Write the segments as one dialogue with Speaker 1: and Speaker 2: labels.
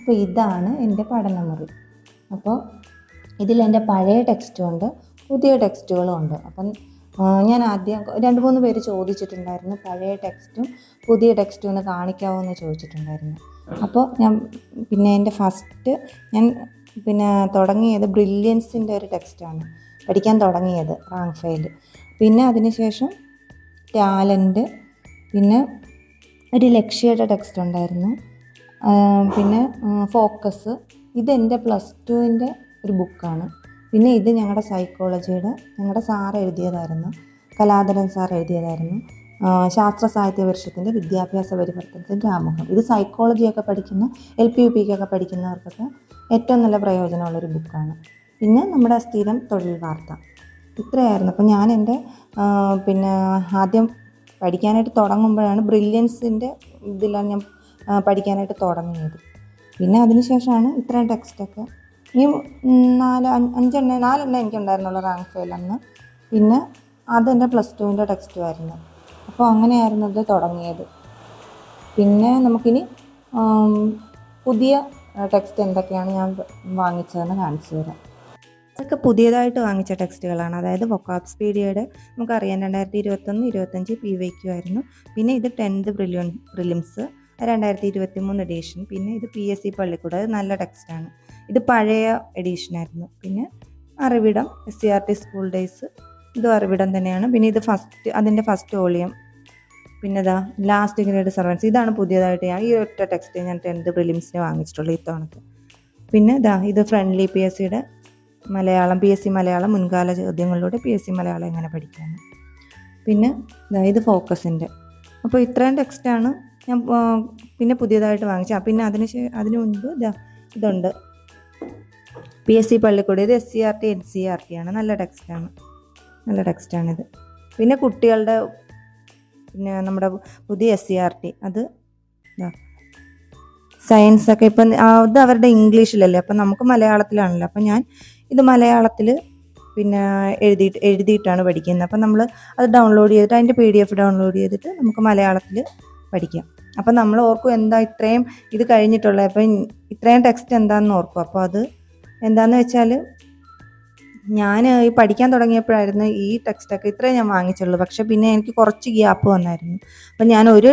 Speaker 1: അപ്പോൾ ഇതാണ് എൻ്റെ പഠനമുറി. അപ്പോൾ ഇതിലെൻ്റെ പഴയ ടെക്സ്റ്റും ഉണ്ട്, പുതിയ ടെക്സ്റ്റുകളും ഉണ്ട്. അപ്പം ഞാൻ ആദ്യം 2-3 പേര് ചോദിച്ചിട്ടുണ്ടായിരുന്നു, പഴയ ടെക്സ്റ്റും പുതിയ ടെക്സ്റ്റും ഒന്ന് കാണിക്കാമോ എന്ന് ചോദിച്ചിട്ടുണ്ടായിരുന്നു. അപ്പോൾ ഞാൻ എൻ്റെ ഫസ്റ്റ് തുടങ്ങിയത് ബ്രില്യൻസിൻ്റെ ഒരു ടെക്സ്റ്റാണ് പഠിക്കാൻ തുടങ്ങിയത്, റാങ്ക് ഫയൽ. പിന്നെ അതിനുശേഷം ടാലൻറ്റ്, പിന്നെ ഒരു ലക്ഷ്യയുടെ ടെക്സ്റ്റ് ഉണ്ടായിരുന്നു, പിന്നെ ഫോക്കസ്. ഇതെൻ്റെ +2ൻ്റെ ഒരു ബുക്കാണ്. പിന്നെ ഇത് ഞങ്ങളുടെ സൈക്കോളജിയുടെ ഞങ്ങളുടെ സാറ് എഴുതിയതായിരുന്നു, കലാധരൻ സാർ എഴുതിയതായിരുന്നു. ശാസ്ത്ര സാഹിത്യ പരിഷത്തിൻ്റെ വിദ്യാഭ്യാസ പരിവർത്തനത്തിൻ്റെ ആമുഖം. ഇത് സൈക്കോളജിയൊക്കെ പഠിക്കുന്ന LP UP ക്കൊക്കെ പഠിക്കുന്നവർക്കൊക്കെ ഏറ്റവും നല്ല പ്രയോജനമുള്ളൊരു ബുക്കാണ്. പിന്നെ നമ്മുടെ സ്ഥിരം തൊഴിൽ വാർത്ത. ഇത്രയായിരുന്നു. അപ്പോൾ ഞാൻ എൻ്റെ ആദ്യം പഠിക്കാനായിട്ട് തുടങ്ങുമ്പോഴാണ് ബ്രില്യൻസിൻ്റെ ഇതിലാണ് ഞാൻ പഠിക്കാനായിട്ട് തുടങ്ങിയത്. പിന്നെ അതിനുശേഷമാണ് ഇത്രയും ടെക്സ്റ്റൊക്കെ. ഈ 4 എനിക്കുണ്ടായിരുന്നുള്ള റാങ്ക് ഫയൽ അന്ന്. പിന്നെ അതെൻ്റെ +2ൻ്റെ ടെക്സ്റ്റുമായിരുന്നു. അപ്പോൾ അങ്ങനെയായിരുന്നു ഇത് തുടങ്ങിയത്. പിന്നെ നമുക്കിനി പുതിയ ടെക്സ്റ്റ് എന്തൊക്കെയാണ് ഞാൻ വാങ്ങിച്ചതെന്ന് കാണിച്ചു തരാം. അതൊക്കെ പുതിയതായിട്ട് വാങ്ങിച്ച ടെക്സ്റ്റുകളാണ്. അതായത് വൊക്കാബ്സ്പീഡിയയുടെ നമുക്കറിയാം 2021-25 PYQ ആയിരുന്നു. പിന്നെ ഇത് 10th പ്രിലിംസ് 2023 എഡീഷൻ. പിന്നെ ഇത് PSC പള്ളിക്കൂട്, അത് നല്ല ടെക്സ്റ്റാണ്. ഇത് പഴയ എഡീഷനായിരുന്നു. പിന്നെ അറിവിടം SCRT സ്കൂൾ ഡേയ്സ്, ഇതും അറിവിടം തന്നെയാണ്. പിന്നെ ഇത് അതിൻ്റെ ഫസ്റ്റ് വോളിയം. പിന്നെ ലാസ്റ്റ് ഗ്രേഡ് സർവൻസ്, ഇതാണ് പുതിയതായിട്ട് ഈ ഒറ്റ ടെക്സ്റ്റ് ഞാൻ 10th പ്രിലിംസിന് വാങ്ങിച്ചിട്ടുള്ളൂ ഇത്തവണത്തെ. പിന്നെ ഇത് ഫ്രണ്ട്ലി PSCയുടെ മലയാളം, PSC മലയാളം മുൻകാല ചോദ്യങ്ങളിലൂടെ PSC മലയാളം എങ്ങനെ പഠിക്കാമെന്ന്. പിന്നെ ഇത് ഫോക്കസിൻ്റെ. അപ്പോൾ ഇത്രയും ടെക്സ്റ്റാണ് ഞാൻ പിന്നെ പുതിയതായിട്ട് വാങ്ങിച്ചത്. പിന്നെ അതിന് മുൻപ് ഇതുണ്ട്, PSC പള്ളിക്കൂട്. ഇത് SCRT NCERT ആണ്, നല്ല ടെക്സ്റ്റാണിത്. പിന്നെ കുട്ടികളുടെ നമ്മുടെ പുതിയ SCRT, അത് സയൻസൊക്കെ ഇപ്പം അത് അവരുടെ ഇംഗ്ലീഷിലല്ലേ, അപ്പം നമുക്ക് മലയാളത്തിലാണല്ലോ. അപ്പം ഞാൻ ഇത് മലയാളത്തിൽ എഴുതിയിട്ടാണ് പഠിക്കുന്നത്. അപ്പം നമ്മൾ അത് ഡൗൺലോഡ് ചെയ്തിട്ട് അതിൻ്റെ PDF ഡൗൺലോഡ് ചെയ്തിട്ട് നമുക്ക് മലയാളത്തിൽ പഠിക്കാം. അപ്പം നമ്മൾ ഓർക്കും എന്താ ഇത്രയും ഇത് കഴിഞ്ഞിട്ടുള്ളത്, അപ്പം ഇത്രയും ടെക്സ്റ്റ് എന്താണെന്ന് ഓർക്കും. അപ്പോൾ അത് എന്താണെന്ന് വെച്ചാൽ ഞാൻ ഈ പഠിക്കാൻ തുടങ്ങിയപ്പോഴായിരുന്നു ഈ ടെക്സ്റ്റൊക്കെ ഇത്രയും ഞാൻ വാങ്ങിച്ചുള്ളൂ. പക്ഷെ പിന്നെ എനിക്ക് കുറച്ച് ഗ്യാപ്പ് വന്നായിരുന്നു. അപ്പം ഞാൻ ഒരു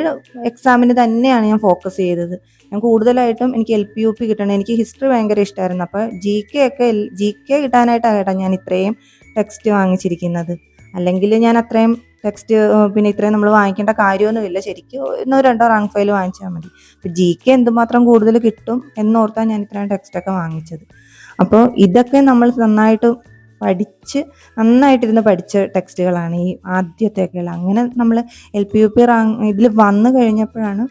Speaker 1: എക്സാമിന് തന്നെയാണ് ഞാൻ ഫോക്കസ് ചെയ്തത്. ഞാൻ കൂടുതലായിട്ടും എനിക്ക് LP UP കിട്ടണം. എനിക്ക് ഹിസ്റ്ററി ഭയങ്കര ഇഷ്ടമായിരുന്നു. അപ്പോൾ GK കിട്ടാനായിട്ടാണ് കേട്ടോ ഞാൻ ഇത്രയും ടെക്സ്റ്റ് വാങ്ങിച്ചിരിക്കുന്നത്. അല്ലെങ്കിൽ ഞാൻ അത്രയും ടെക്സ്റ്റ് പിന്നെ ഇത്രയും നമ്മൾ വാങ്ങിക്കേണ്ട കാര്യമൊന്നുമില്ല. ശരിക്കും 1-2 റാങ്ക് ഫയൽ വാങ്ങിച്ചാൽ മതി. അപ്പോൾ GK എന്തുമാത്രം കൂടുതൽ കിട്ടും എന്നോർത്താണ് ഞാൻ ഇത്രയും ടെക്സ്റ്റൊക്കെ വാങ്ങിച്ചത്. അപ്പോൾ ഇതൊക്കെ നമ്മൾ നന്നായിട്ടിരുന്ന് പഠിച്ച ടെക്സ്റ്റുകളാണ് ഈ ആദ്യത്തെയൊക്കെയുള്ള. അങ്ങനെ നമ്മൾ LP UP റാങ്ക് ഇതിൽ വന്നു കഴിഞ്ഞപ്പോഴാണ്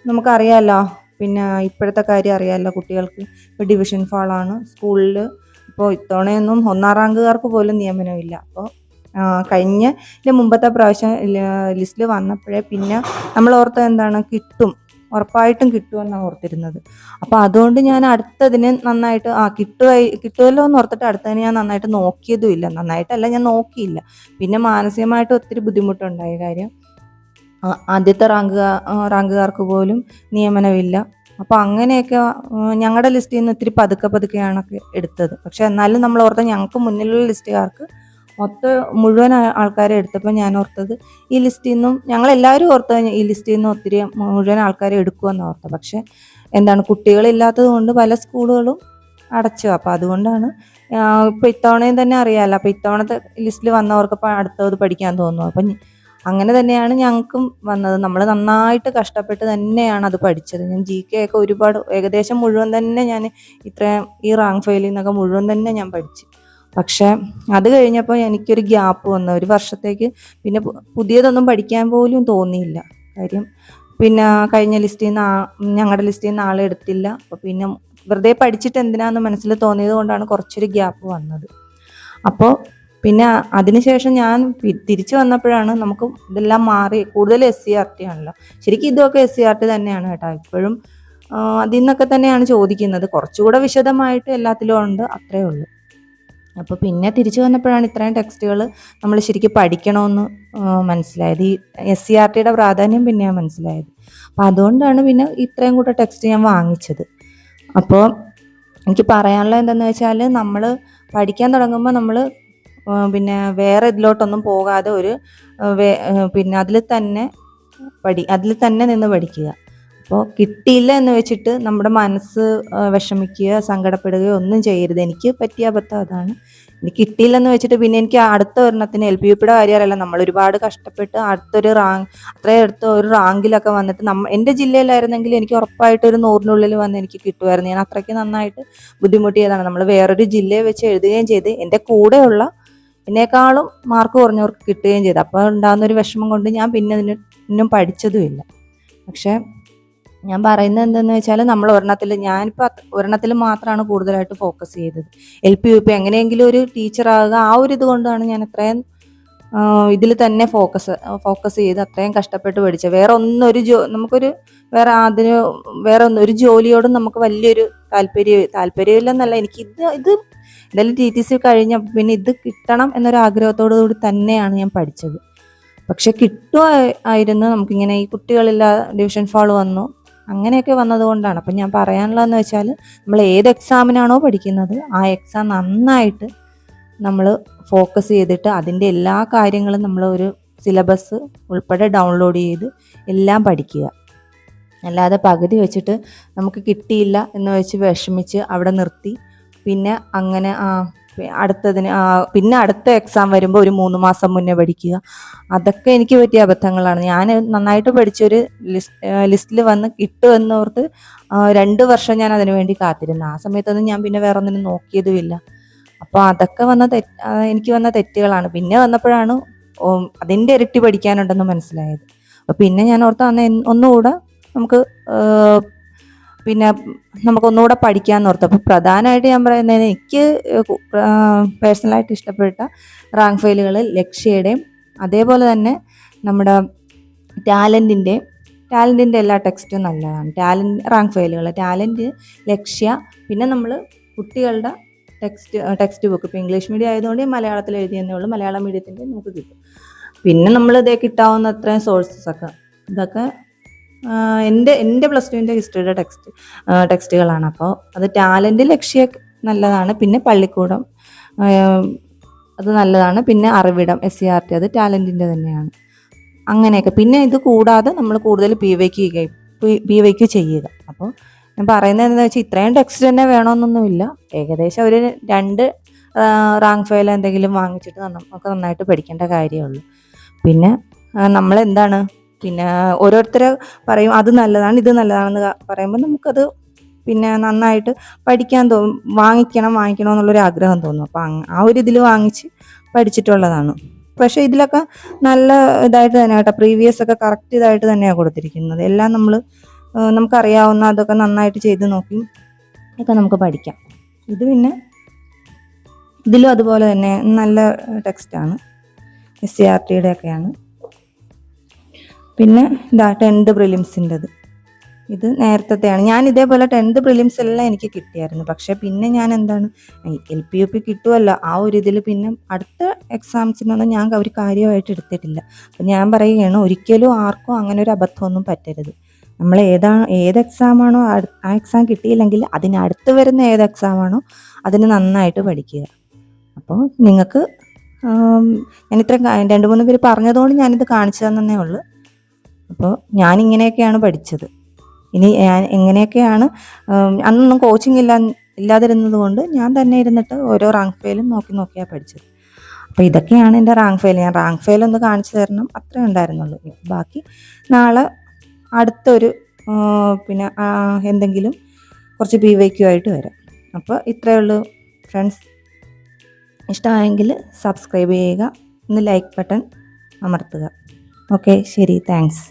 Speaker 1: നമുക്കറിയാമല്ലോ, പിന്നെ ഇപ്പോഴത്തെ കാര്യം അറിയാമല്ലോ, കുട്ടികൾക്ക് ഇപ്പോൾ ഡിവിഷൻ ഫാളാണ് സ്കൂളിൽ. ഇപ്പോൾ ഇത്തവണയൊന്നും 1ാം റാങ്കുകാർക്ക് പോലും നിയമനമില്ല. അപ്പോൾ മുമ്പത്തെ പ്രാവശ്യം ലിസ്റ്റിൽ വന്നപ്പോഴേ പിന്നെ നമ്മൾ ഓർത്തത് എന്താണ്, ഉറപ്പായിട്ടും കിട്ടുമെന്നാണ് ഓർത്തിരുന്നത്. അപ്പോൾ അതുകൊണ്ട് ഞാൻ അടുത്തതിന് നന്നായിട്ട് കിട്ടുമല്ലോ എന്ന് ഓർത്തിട്ട് അടുത്തതിന് ഞാൻ നന്നായിട്ട് നോക്കിയതുമില്ല. നന്നായിട്ടല്ല, ഞാൻ നോക്കിയില്ല. പിന്നെ മാനസികമായിട്ട് ഒത്തിരി ബുദ്ധിമുട്ടുണ്ടായ കാര്യം, ആദ്യത്തെ റാങ്കുകാർക്ക് പോലും നിയമനമില്ല. അപ്പോൾ അങ്ങനെയൊക്കെ ഞങ്ങളുടെ ലിസ്റ്റിൽ നിന്ന് ഒത്തിരി പതുക്കെയാണ് എടുത്തത്. പക്ഷെ എന്നാലും നമ്മൾ ഓർത്ത ഞങ്ങൾക്ക് മുന്നിലുള്ള ലിസ്റ്റുകാർക്ക് മുഴുവൻ ആൾക്കാരെ എടുത്തപ്പോൾ ഞാൻ ഓർത്തത് ഈ ലിസ്റ്റിൽ നിന്നും ഞങ്ങളെല്ലാവരും ഓർത്തത് ഈ ലിസ്റ്റിൽ നിന്ന് ഒത്തിരി മുഴുവൻ ആൾക്കാരെ എടുക്കുമെന്ന് ഓർത്തത്. പക്ഷെ കുട്ടികളില്ലാത്തത് കൊണ്ട് പല സ്കൂളുകളും അടച്ചു. അപ്പോൾ അതുകൊണ്ടാണ് ഇപ്പോൾ ഇത്തവണയും തന്നെ അറിയാമല്ലോ, അപ്പോൾ ഇത്തവണത്തെ ലിസ്റ്റിൽ വന്നവർക്ക് ഇപ്പോൾ അടുത്തത് പഠിക്കാൻ തോന്നുന്നു. അപ്പം അങ്ങനെ തന്നെയാണ് ഞങ്ങൾക്കും വന്നത്. നമ്മൾ നന്നായിട്ട് കഷ്ടപ്പെട്ട് തന്നെയാണ് അത് പഠിച്ചത്. ഞാൻ GK ഒക്കെ ഒരുപാട് ഏകദേശം മുഴുവൻ തന്നെ ഞാൻ ഈ റാങ്ക് ഫയലിൽ നിന്നൊക്കെ മുഴുവൻ തന്നെ ഞാൻ പഠിച്ചു. പക്ഷെ അത് കഴിഞ്ഞപ്പോൾ എനിക്കൊരു ഗ്യാപ്പ് വന്നു, ഒരു വർഷത്തേക്ക്. പിന്നെ പുതിയതൊന്നും പഠിക്കാൻ പോലും തോന്നിയില്ല. കാര്യം പിന്നെ കഴിഞ്ഞ ഞങ്ങളുടെ ലിസ്റ്റിൽ നിന്ന് ആളെ എടുത്തില്ല. അപ്പോൾ പിന്നെ വെറുതെ പഠിച്ചിട്ട് എന്തിനാന്ന് മനസ്സിൽ തോന്നിയത് കൊണ്ടാണ് കുറച്ചൊരു ഗ്യാപ്പ് വന്നത്. അപ്പോൾ പിന്നെ അതിനുശേഷം ഞാൻ തിരിച്ചു വന്നപ്പോഴാണ് നമുക്ക് ഇതെല്ലാം മാറി. കൂടുതൽ SCRT ആണല്ലോ. ശരിക്കും ഇതൊക്കെ SCRT തന്നെയാണ് കേട്ടോ. ഇപ്പോഴും അതിൽ നിന്നൊക്കെ തന്നെയാണ് ചോദിക്കുന്നത്. കുറച്ചുകൂടെ വിശദമായിട്ട് എല്ലാത്തിലും ഉണ്ട്, അത്രയേ ഉള്ളൂ. അപ്പോൾ പിന്നെ തിരിച്ചു വന്നപ്പോഴാണ് ഇത്രയും ടെക്സ്റ്റുകൾ നമ്മൾ ശരിക്കും പഠിക്കണമെന്ന് മനസ്സിലായത്. ഈ SCRTയുടെ പ്രാധാന്യം പിന്നെയാണ് മനസ്സിലായത്. അപ്പോൾ അതുകൊണ്ടാണ് പിന്നെ ഇത്രയും കൂടെ ടെക്സ്റ്റ് ഞാൻ വാങ്ങിച്ചത്. അപ്പോൾ എനിക്ക് പറയാനുള്ളത് എന്താണെന്ന് വെച്ചാൽ, നമ്മൾ പഠിക്കാൻ തുടങ്ങുമ്പോൾ നമ്മൾ പിന്നെ വേറെ ഇതിലോട്ടൊന്നും പോകാതെ പിന്നെ അതിൽ തന്നെ നിന്ന് പഠിക്കുക. അപ്പോൾ കിട്ടിയില്ല എന്ന് വെച്ചിട്ട് നമ്മുടെ മനസ്സ് വിഷമിക്കുകയോ സങ്കടപ്പെടുകയോ ഒന്നും ചെയ്യരുത്. എനിക്ക് പറ്റിയ അബദ്ധം അതാണ്. എനിക്ക് കിട്ടിയില്ലെന്ന് വെച്ചിട്ട് പിന്നെ എനിക്ക് അടുത്ത ഒരെണ്ണത്തിന് LPUPയുടെ കാര്യമല്ല, നമ്മൾ ഒരുപാട് കഷ്ടപ്പെട്ട് അടുത്തൊരു അത്രയും അടുത്ത ഒരു റാങ്കിലൊക്കെ വന്നിട്ട് എൻ്റെ ജില്ലയിലായിരുന്നെങ്കിൽ എനിക്ക് ഉറപ്പായിട്ട് ഒരു 100-നുള്ളിൽ വന്ന് എനിക്ക് കിട്ടുമായിരുന്നു. ഞാൻ അത്രയ്ക്ക് നന്നായിട്ട് ബുദ്ധിമുട്ടിയതാണ്. നമ്മൾ വേറൊരു ജില്ലയെ വെച്ച് എഴുതുകയും ചെയ്ത് എൻ്റെ കൂടെയുള്ള എന്നേക്കാളും മാർക്ക് കുറഞ്ഞവർക്ക് കിട്ടുകയും ചെയ്തു. അപ്പോൾ ഉണ്ടാകുന്നൊരു വിഷമം കൊണ്ട് ഞാൻ പിന്നെ ഇതിനും പഠിച്ചതുമില്ല. പക്ഷേ ഞാൻ പറയുന്നത് എന്താണെന്ന് വെച്ചാൽ, നമ്മൾ ഞാനിപ്പോൾ ഒരെണ്ണത്തിൽ മാത്രമാണ് കൂടുതലായിട്ട് ഫോക്കസ് ചെയ്തത്. LPUP എങ്ങനെയെങ്കിലും ഒരു ടീച്ചറാകുക, ആ ഒരു ഇത് കൊണ്ടാണ് ഞാൻ അത്രയും ഇതിൽ തന്നെ ഫോക്കസ് ചെയ്ത് അത്രയും കഷ്ടപ്പെട്ട് പഠിച്ചത്. വേറെ ഒന്നും ഒരു ജോലിയോടും നമുക്ക് വലിയൊരു താല്പര്യമില്ലെന്നല്ല, എനിക്ക് എന്തായാലും TTC കഴിഞ്ഞ പിന്നെ ഇത് കിട്ടണം എന്നൊരു ആഗ്രഹത്തോടു കൂടി തന്നെയാണ് ഞാൻ പഠിച്ചത്. പക്ഷെ കിട്ടുമായിരുന്നു. നമുക്കിങ്ങനെ ഈ കുട്ടികളില്ല ഡിവിഷൻ ഫാൾ വന്നു, അങ്ങനെയൊക്കെ വന്നതുകൊണ്ടാണ്. അപ്പം ഞാൻ പറയാനുള്ളതെന്ന് വെച്ചാൽ, നമ്മൾ ഏത് എക്സാമിനാണോ പഠിക്കുന്നത് ആ എക്സാം നന്നായിട്ട് നമ്മൾ ഫോക്കസ് ചെയ്തിട്ട് അതിൻ്റെ എല്ലാ കാര്യങ്ങളും നമ്മൾ ഒരു സിലബസ് ഉൾപ്പെടെ ഡൗൺലോഡ് ചെയ്ത് എല്ലാം പഠിക്കുക. അല്ലാതെ പകുതി വെച്ചിട്ട് നമുക്ക് കിട്ടിയില്ല എന്ന് വെച്ച് വിഷമിച്ച് അവിടെ നിർത്തി പിന്നെ അങ്ങനെ പിന്നെ അടുത്ത എക്സാം വരുമ്പോൾ ഒരു 3 മാസം മുന്നേ പഠിക്കുക. അതൊക്കെ എനിക്ക് പറ്റിയ അബദ്ധങ്ങളാണ്. ഞാൻ നന്നായിട്ട് പഠിച്ചൊരു ലിസ്റ്റിൽ വന്ന് കിട്ടുമെന്നോർത്ത് 2 വർഷം ഞാൻ അതിനു വേണ്ടി കാത്തിരുന്നു. ആ സമയത്തൊന്നും ഞാൻ പിന്നെ വേറെ ഒന്നിനും നോക്കിയതുമില്ല. അപ്പോൾ അതൊക്കെ എനിക്ക് വന്ന തെറ്റുകളാണ്. പിന്നെ വന്നപ്പോഴാണ് അതിൻ്റെ ഇരട്ടി പഠിക്കാനുണ്ടെന്ന് മനസ്സിലായത്. അപ്പോൾ പിന്നെ ഞാൻ ഓർത്ത് ഒന്നുകൂടെ നമുക്കൊന്നുകൂടെ പഠിക്കാമെന്ന് ഓർത്തു. അപ്പോൾ പ്രധാനമായിട്ട് ഞാൻ പറയുന്നത്, എനിക്ക് പേഴ്സണലായിട്ട് ഇഷ്ടപ്പെട്ട റാങ്ക് ഫയലുകൾ ലക്ഷ്യയുടെയും അതേപോലെ തന്നെ നമ്മുടെ ടാലൻറ്റിൻ്റെ എല്ലാ ടെക്സ്റ്റും നല്ലതാണ്. റാങ്ക് ഫയലുകൾ ടാലൻറ്റ്, ലക്ഷ്യ, പിന്നെ നമ്മൾ കുട്ടികളുടെ ടെക്സ്റ്റ് ബുക്ക്, ഇപ്പോൾ ഇംഗ്ലീഷ് മീഡിയം ആയതുകൊണ്ട് മലയാളത്തിൽ എഴുതിയെന്നേ ഉള്ളൂ, മലയാളം മീഡിയത്തിൻ്റെ നമുക്ക് കിട്ടും. പിന്നെ നമ്മൾ കിട്ടാവുന്ന അത്രയും സോഴ്സസൊക്കെ ഇതൊക്കെ എൻ്റെ +2 ഹിസ്റ്ററിയുടെ ടെക്സ്റ്റുകളാണ്. അപ്പോൾ അത് ടാലൻറ്റ്, ലക്ഷ്യ നല്ലതാണ്. പിന്നെ പള്ളിക്കൂടം അത് നല്ലതാണ്. പിന്നെ അറിവിടം SCERT അത് ടാലൻറ്റിൻ്റെ തന്നെയാണ്. അങ്ങനെയൊക്കെ. പിന്നെ ഇത് കൂടാതെ നമ്മൾ കൂടുതൽ PYQ ചെയ്യുക. അപ്പോൾ ഞാൻ പറയുന്നത് എന്താണെന്ന് വെച്ചാൽ, ഇത്രയും ടെക്സ്റ്റ് തന്നെ വേണമെന്നൊന്നുമില്ല. ഏകദേശം ഒരു 2 റാങ്ക് ഫയൽ എന്തെങ്കിലും വാങ്ങിച്ചിട്ട് നമുക്ക് നന്നായിട്ട് പഠിക്കേണ്ട കാര്യമുള്ളൂ. പിന്നെ പിന്നെ ഓരോരുത്തർ പറയും അത് നല്ലതാണ് ഇത് നല്ലതാണെന്ന് പറയുമ്പോൾ നമുക്കത് പിന്നെ നന്നായിട്ട് പഠിക്കാൻ തോന്നും, വാങ്ങിക്കണം എന്നുള്ളൊരു ആഗ്രഹം തോന്നും. അപ്പം ആ ഒരു ഇതിൽ വാങ്ങിച്ച് പഠിച്ചിട്ടുള്ളതാണ്. പക്ഷേ ഇതിലൊക്കെ നല്ല ഇതായിട്ട് തന്നെ കേട്ടോ, പ്രീവിയസ് ഒക്കെ കറക്റ്റ് ഇതായിട്ട് തന്നെയാണ് കൊടുത്തിരിക്കുന്നത്. എല്ലാം നമുക്കറിയാവുന്ന അതൊക്കെ നന്നായിട്ട് ചെയ്ത് നോക്കി ഒക്കെ നമുക്ക് പഠിക്കാം. പിന്നെ ഇതിലും അതുപോലെ തന്നെ നല്ല ടെക്സ്റ്റാണ്, SCERTയുടെ ഒക്കെയാണ്. പിന്നെ 10th പ്രിലിംസിൻ്റെത് ഇത് നേരത്തെയാണ്. ഞാൻ ഇതേപോലെ 10th പ്രിലിംസ് എല്ലാം എനിക്ക് കിട്ടിയായിരുന്നു. പക്ഷേ പിന്നെ ഞാൻ LPUP കിട്ടുമല്ലോ ആ ഒരു ഇതിൽ പിന്നെ അടുത്ത എക്സാംസിനൊന്നും ഞാൻ ഒരു കാര്യമായിട്ട് എടുത്തിട്ടില്ല. അപ്പം ഞാൻ പറയുകയാണ്, ഒരിക്കലും ആർക്കും അങ്ങനെ ഒരു അബദ്ധമൊന്നും പറ്റരുത്. നമ്മൾ ഏത് എക്സാമാണോ ആ എക്സാം കിട്ടിയില്ലെങ്കിൽ അതിനടുത്ത് വരുന്ന ഏത് എക്സാമാണോ അതിന് നന്നായിട്ട് പഠിക്കുക. അപ്പോൾ നിങ്ങൾക്ക് ഞാനിത്രയും 2-3 പേര് പറഞ്ഞതുകൊണ്ട് ഞാനിത് കാണിച്ചു തന്നേ ഉള്ളൂ. അപ്പോൾ ഞാനിങ്ങനെയൊക്കെയാണ് പഠിച്ചത്. ഇനി ഞാൻ എങ്ങനെയൊക്കെയാണ്, അന്നൊന്നും കോച്ചിങ് ഇല്ലാതിരുന്നത് കൊണ്ട് ഞാൻ തന്നെ ഇരുന്നിട്ട് ഓരോ റാങ്ക് ഫയലും നോക്കിയാണ് പഠിച്ചത്. അപ്പോൾ ഇതൊക്കെയാണ് എൻ്റെ റാങ്ക് ഫയൽ. ഞാൻ റാങ്ക് ഫയൽ ഒന്ന് കാണിച്ചു തരണം, അത്രേ ഉണ്ടായിരുന്നുള്ളൂ. ബാക്കി നാളെ അടുത്തൊരു പിന്നെ എന്തെങ്കിലും കുറച്ച് PYQ ആയിട്ട് വരാം. അപ്പോൾ ഇത്രയേ ഉള്ളൂ ഫ്രണ്ട്സ്. ഇഷ്ടമായെങ്കിൽ സബ്സ്ക്രൈബ് ചെയ്യുക, ലൈക്ക് ബട്ടൺ അമർത്തുക. ഓക്കെ, ശരി, താങ്ക്സ്.